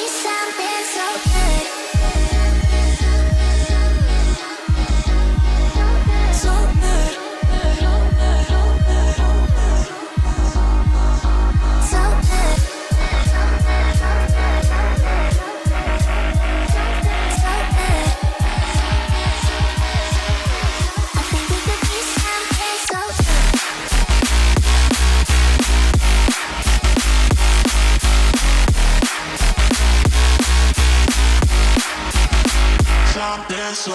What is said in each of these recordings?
something so good. So good. So good. So good. I think we could be something so good. Something so something so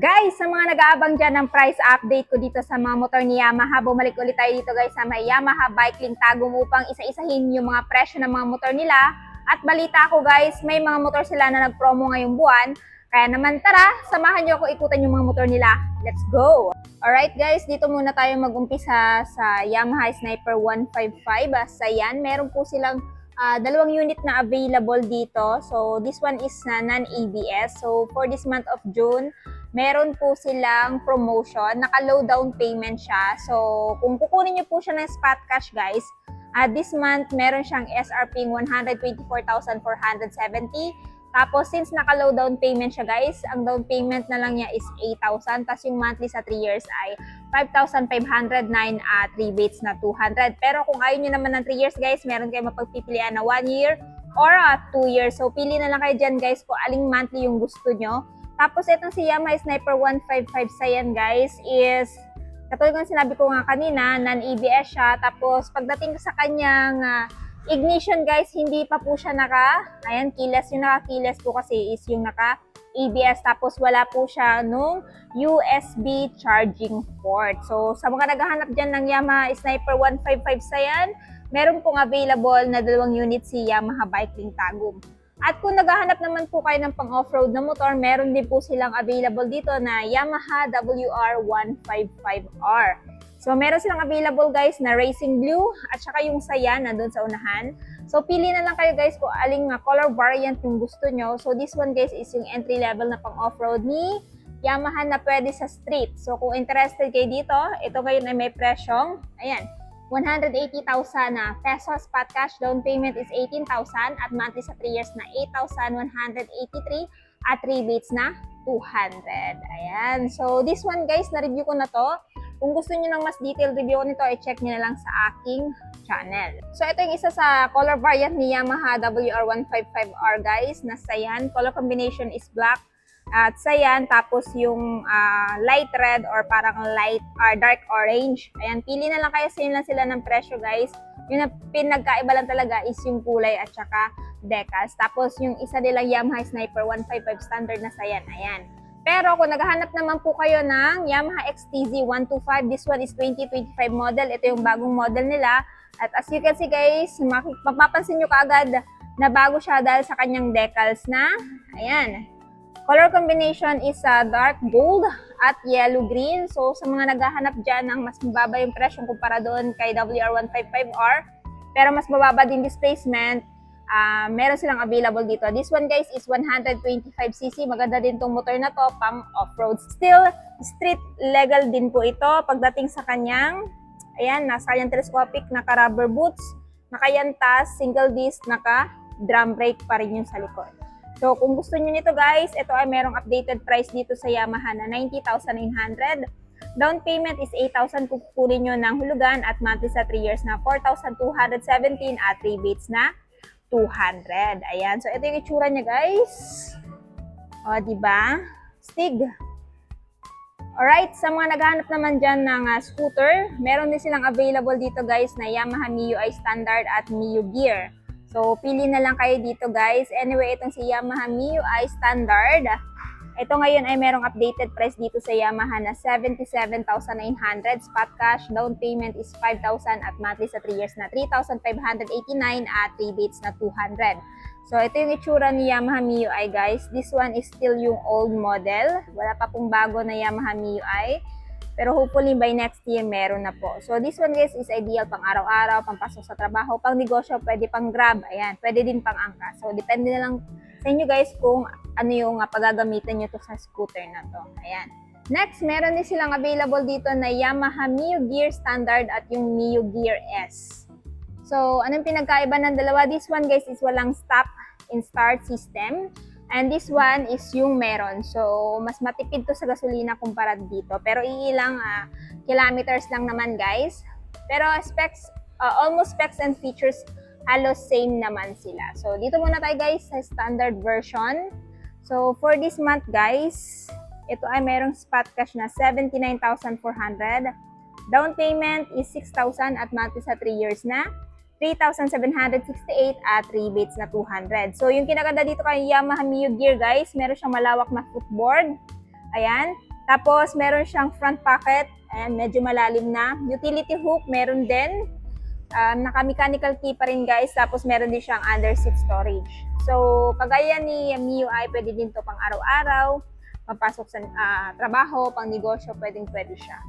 Guys, sa mga nag-aabang dyan ng price update ko dito sa mga motor ni Yamaha, bumalik ulit tayo dito guys sa may Yamaha Bike Link Tagum upang isa-isahin yung mga presyo ng mga motor nila. At balita ko guys, may mga motor sila na nag-promo ngayong buwan. Kaya naman tara, samahan nyo ako ikutan yung mga motor nila. Let's go! Alright guys, dito muna tayo mag-umpisa sa Yamaha Sniper 155. Sa yan, meron po silang dalawang unit na available dito. So this one is non-ABS. So for this month of June, meron po silang promotion, naka-low down payment siya. So, kung kukunin niyo po siya ng spot cash, guys, this month, meron siyang SRP 124,470. Tapos, since naka-low down payment siya, guys, ang down payment na lang niya is 8,000. Tapos, yung monthly sa 3 years ay 5,509 at rebates na 200. Pero, kung ayaw niyo naman ng 3 years, guys, meron kayo mapagpipilian na 1 year or 2 years. So, pili na lang kayo dyan, guys, kung aling monthly yung gusto nyo. Tapos itong si Yamaha Sniper 155 sa yan guys is, katulad ng sinabi ko nga kanina, non-ABS siya. Tapos pagdating sa kanyang ignition guys, hindi pa po siya ayan, keyless. Yung naka-keyless po kasi is yung naka-ABS. Tapos wala po siya nung USB charging port. So sa mga naghahanap dyan ng Yamaha Sniper 155 sa yan, meron pong available na dalawang unit si Yamaha Bike Link Tagum. At kung naghahanap naman po kayo ng pang-offroad na motor, meron din po silang available dito na Yamaha WR155R. So, meron silang available guys na Racing Blue at saka yung Sayan na doon sa unahan. So, pili na lang kayo guys kung aling color variant yung gusto nyo. So, this one guys is yung entry level na pang-offroad ni Yamaha na pwede sa street. So, kung interested kayo dito, ito ngayon ay may presyong, ayan, 180,000 na pesos spot cash, down payment is 18,000 at monthly sa 3 years na 8,183 at rebates na 200. Ayan. So, this one guys, na-review ko na to. Kung gusto niyo ng mas detailed review nito, i-check niyo na lang sa aking channel. So, ito yung isa sa color variant ni Yamaha WR155R guys. Nasa yan. Color combination is black at sayan, tapos yung light red or parang dark orange. Ayan, pili na lang kayo, same lang sila ng presyo guys. Yung pinagkaiba lang talaga is yung kulay at saka decals. Tapos yung isa nilang Yamaha Sniper 155 standard na sayan, ayan. Pero kung naghahanap naman po kayo ng Yamaha XTZ 125, this one is 2025 model. Ito yung bagong model nila. At as you can see guys, mapapansin nyo kaagad na bago siya dahil sa kanyang decals na, ayan. Color combination is dark gold at yellow green. So, sa mga naghahanap dyan ng mas mababa yung presyo kumpara doon kay WR155R, pero mas mababa din displacement, meron silang available dito. This one guys is 125cc. Maganda din tong motor na to, pang off-road. Still, street legal din po ito. Pagdating sa kanyang, ayan, nasa kanyang telescopic, naka-rubber boots, naka-yantas, single disc, naka-drum brake pa rin yung sa likod. So, kung gusto niyo nito guys, ito ay merong updated price dito sa Yamaha na 90,900. Down payment is 8,000 kung kukunin nyo ng hulugan at monthly sa 3 years na 4,217 at rebates na 200. Ayan. So, ito yung itsura niya guys. O, diba? Stig. Alright, sa mga naghahanap naman dyan ng scooter, meron din silang available dito guys na Yamaha MIUI Standard at MIU Gear. So, pili na lang kayo dito guys. Anyway, itong si Yamaha MIUI Standard. Ito ngayon ay merong updated price dito sa Yamaha na 77,900. Spot cash, down payment is 5,000 at monthly sa 3 years na 3,589 at rebates na 200. So, ito yung itsura ni Yamaha MIUI guys. This one is still yung old model. Wala pa pong bago na Yamaha MIUI. Pero hopefully by next year meron na po. So this one guys is ideal pang araw-araw, pang pasok sa trabaho, pang negosyo, pwede pang grab, ayan, pwede din pang angkas. So depende na lang sa inyo guys kung ano yung pagagamitan nyo to sa scooter na to. Ayan. Next, meron din silang available dito na Yamaha Mio Gear Standard at yung Mio Gear S. So anong pinagkaiba ng dalawa? This one guys is walang stop and start system. And this one is yung meron. So, mas matipid to sa gasolina kumpara dito. Pero iilang kilometers lang naman guys. Pero specs, almost specs and features, halos same naman sila. So, dito muna tayo guys sa standard version. So, for this month guys, ito ay merong spot cash na 79,400. Down payment is 6,000 at monthly sa 3 years na 3,768 at rebates na 200. So, yung kinaganda dito kay Yamaha Mio Gear guys, meron siyang malawak na footboard. Ayan. Tapos, meron siyang front pocket. Ayan, medyo malalim na. Utility hook, meron din. Naka-mechanical key pa rin guys. Tapos, meron din siyang under seat storage. So, kagaya ni Mio ay pwede din to pang araw-araw, papasok sa trabaho, pang negosyo, pwede siya.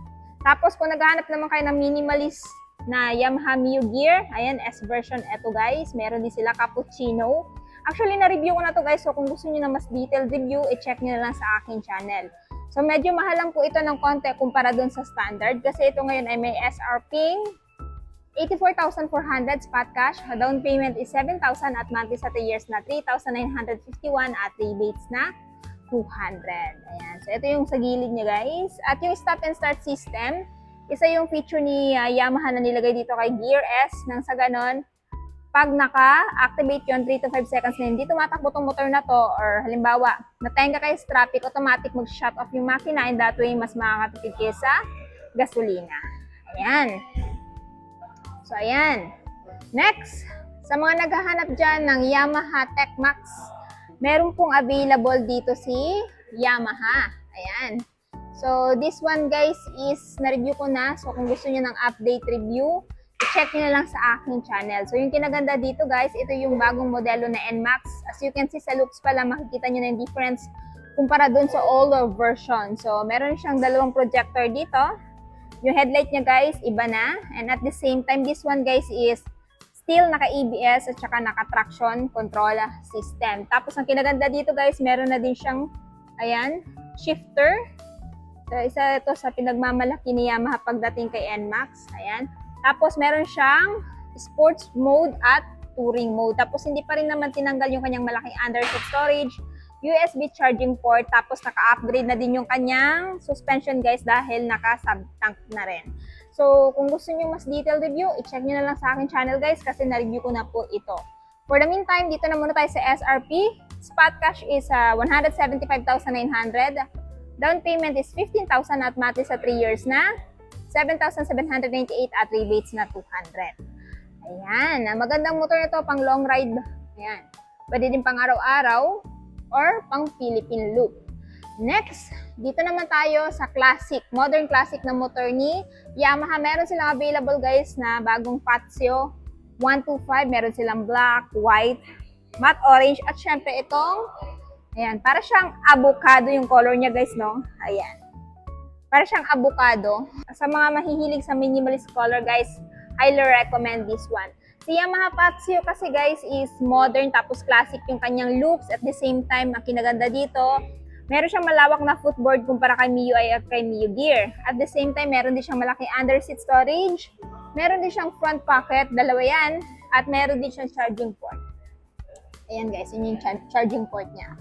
Tapos, kung naghahanap naman kayo ng minimalist na Yamaha Mio Gear, ayan, S version, eto guys, meron din sila cappuccino. Actually, na-review ko na to guys, so kung gusto niyo na mas detailed review, i-check niyo na lang sa aking channel. So, medyo mahal lang po ito ng konti kumpara dun sa standard, kasi ito ngayon ay may SRP 84,400 spot cash, down payment is 7,000 at monthly sa 3 years na 3,951 at rebates na 200. Ayan, so ito yung sa gilid niya guys. At yung stop and start system, isa yung feature ni Yamaha na nilagay dito kay Gear S nang sa ganon, pag naka-activate yun 3 to 5 seconds na hindi tumatakbo tong motor na to, or halimbawa, natenga kayo sa traffic, automatic mag-shut off yung makina, and that way mas makakatipid kayo sa gasolina. Ayan. So, ayan. Next, sa mga naghahanap dyan ng Yamaha Tech Max, meron pong available dito si Yamaha. Ayan. So, this one guys is na-review ko na. So, kung gusto niyo ng update review, i-check niyo na lang sa aking channel. So, yung kinaganda dito guys, ito yung bagong modelo na NMAX. As you can see sa looks pala, makikita niyo na yung difference kumpara dun sa older version. So, meron siyang dalawang projector dito. Yung headlight niya guys, iba na. And at the same time, this one guys is still naka-ABS at saka naka-traction control system. Tapos, ang kinaganda dito guys, meron na din siyang, ayan, shifter. So, isa ito sa pinagmamalaki ni Yamaha pagdating kay NMAX. Ayan. Tapos, meron siyang sports mode at touring mode. Tapos, hindi pa rin naman tinanggal yung kanyang malaking underseat storage, USB charging port. Tapos, naka-upgrade na din yung kanyang suspension guys dahil naka-sub-tank na rin. So, kung gusto nyo mas detailed review, i-check nyo na lang sa akin channel guys kasi na-review ko na po ito. For the meantime, dito na muna tayo sa SRP. Spot cash is 175,900. Down payment is 15,000 at monthly sa 3 years na 7,798 at rebates na 200. Ayan. Magandang motor nito pang long ride. Ayan. Pwede din pang araw-araw or pang Philippine loop. Next, dito naman tayo sa classic, modern classic na motor ni Yamaha. Meron silang available guys na bagong Patio 125. Meron silang black, white, matte orange at syempre itong ayan, para siyang avocado yung color niya guys, no? Ayan. Para siyang avocado. Sa mga mahihilig sa minimalist color guys, highly recommend this one. Si Yamaha Patio kasi guys is modern tapos classic yung kanyang looks. At the same time, ang kinaganda dito, meron siyang malawak na footboard kumpara kay MIUI at kay Mio Gear. At the same time, meron din siyang malaki underseat storage. Meron din siyang front pocket, dalawa yan. At meron din siyang charging port. Ayan guys, yun yung charging port niya.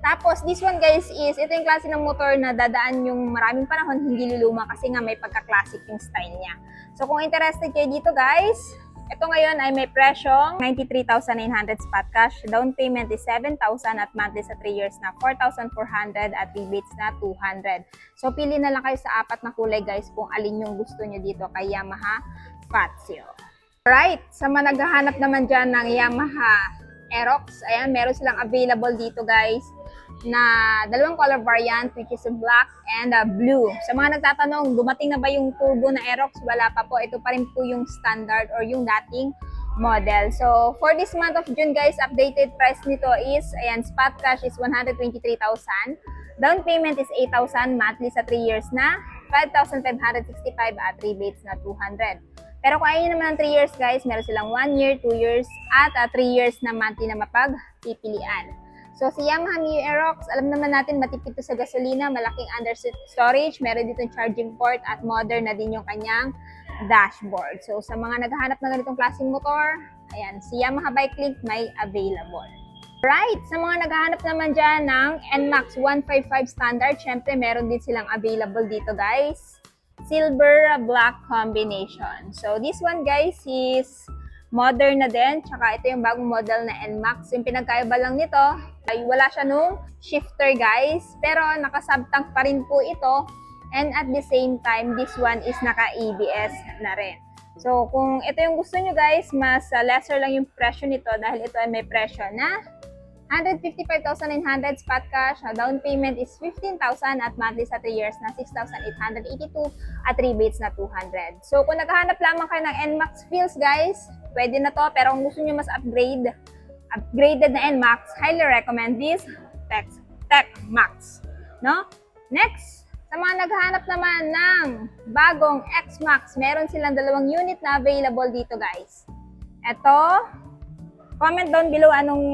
Tapos, this one guys is, ito yung klase ng motor na dadaan yung maraming panahon, hindi luluma kasi nga may pagka-classic yung style niya. So, kung interested kayo dito guys, ito ngayon ay may presyong 93,900 spot cash. Down payment is 7,000 at monthly sa 3 years na 4,400 at rebates na 200. So, pili na lang kayo sa apat na kulay guys kung alin yung gusto nyo dito kay Yamaha Patio. Alright, sa mga naghahanap naman dyan ng Yamaha Aerox, ayan, meron silang available dito guys na dalawang color variant which is black and blue. Sa mga nagtatanong, dumating na ba yung turbo na Aerox? Wala pa po. Ito pa rin po yung standard or yung dating model. So, for this month of June guys, updated price nito is, ayan, spot cash is 123,000. Down payment is 8,000 monthly sa 3 years na 5,565 at rebates na 200. Pero kung ayaw naman ng 3 years guys, meron silang 1 year, 2 years, at 3 years na monthly na mapagpipilian. So si Yamaha Mio Aerox, alam naman natin matipid to sa gasolina, malaking under-seat storage, meron ditong charging port at modern na din yung kanyang dashboard. So sa mga naghahanap ng ganitong klaseng motor, ayan, si Yamaha Bike Link may available. Right, sa mga naghahanap naman dyan ng NMAX 155 standard, syempre meron din silang available dito guys. Silver black combination. So this one guys is modern na din, tsaka ito yung bagong model na NMAX. Yung pinagkaiba lang nito, ay wala siya nung shifter guys, pero naka-subtank pa rin po ito, and at the same time, this one is naka-ABS na rin. So kung ito yung gusto nyo guys, mas lesser lang yung presyo nito dahil ito ay may presyo na 155,900 spot cash, down payment is 15,000 at monthly sa 3 years na 6,882 at rebates na 200. So kung naghahanap lamang kayo ng NMAX feels guys, pwede na to, pero kung gusto nyo mas upgraded na NMAX, highly recommend this Tech Max. No? Next, sa mga naghahanap naman ng bagong X-Max, meron silang 2 unit na available dito guys. Ito, comment down below anong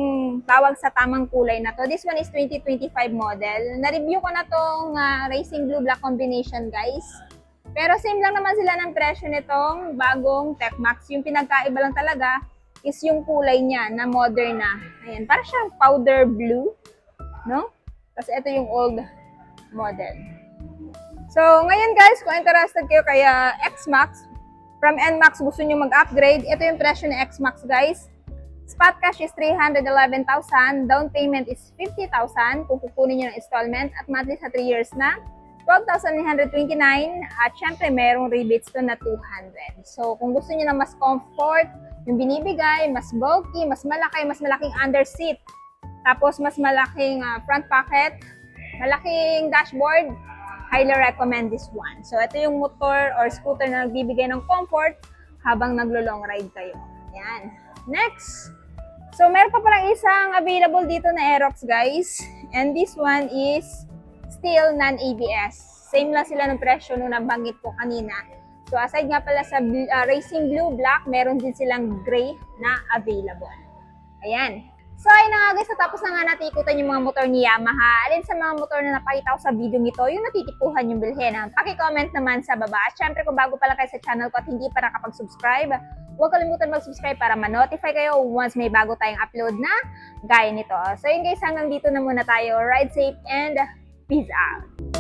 tawag sa tamang kulay na to. This one is 2025 model. Na-review ko na tong Racing Blue Black combination guys. Pero same lang naman sila ng presyo nitong bagong Tech Max. Yung pinagkaiba lang talaga is yung kulay niya na modern na. Ayan, para siyang powder blue. No? Kasi ito yung old model. So, ngayon guys, kung interested kayo kaya X-Max, from NMAX gusto nyo mag-upgrade, ito yung presyo ni X-Max guys. Spot cash is 311,000, down payment is 50,000 kung kukunin nyo ng installment, at monthly sa 3 years na 12,929, at syempre merong rebates to na 200. So kung gusto nyo ng mas comfort, yung binibigay, mas bulky, mas malaking under seat, tapos mas malaking front pocket, malaking dashboard, highly recommend this one. So ito yung motor or scooter na nagbibigay ng comfort habang naglo-long ride kayo. Yan. Next, so meron pa palang isang available dito na Aerox guys, and this one is still non-ABS. Same lang sila ng presyo nung nabanggit ko kanina. So aside nga pala sa Racing Blue Black, meron din silang gray na available. Ayan. So ayun na nga guys, tapos na nga natin ikutan yung mga motor ni Yamaha. Alin sa mga motor na napakita ko sa video nito, yung natitipuhan yung bilhin. Paki-comment naman sa baba. At syempre kung bago pa lang kayo sa channel ko at hindi pa nakapag-subscribe, huwag kalimutan mag-subscribe para ma-notify kayo once may bago tayong upload na gaya nito. So yun guys, hanggang dito na muna tayo. Ride safe and peace out!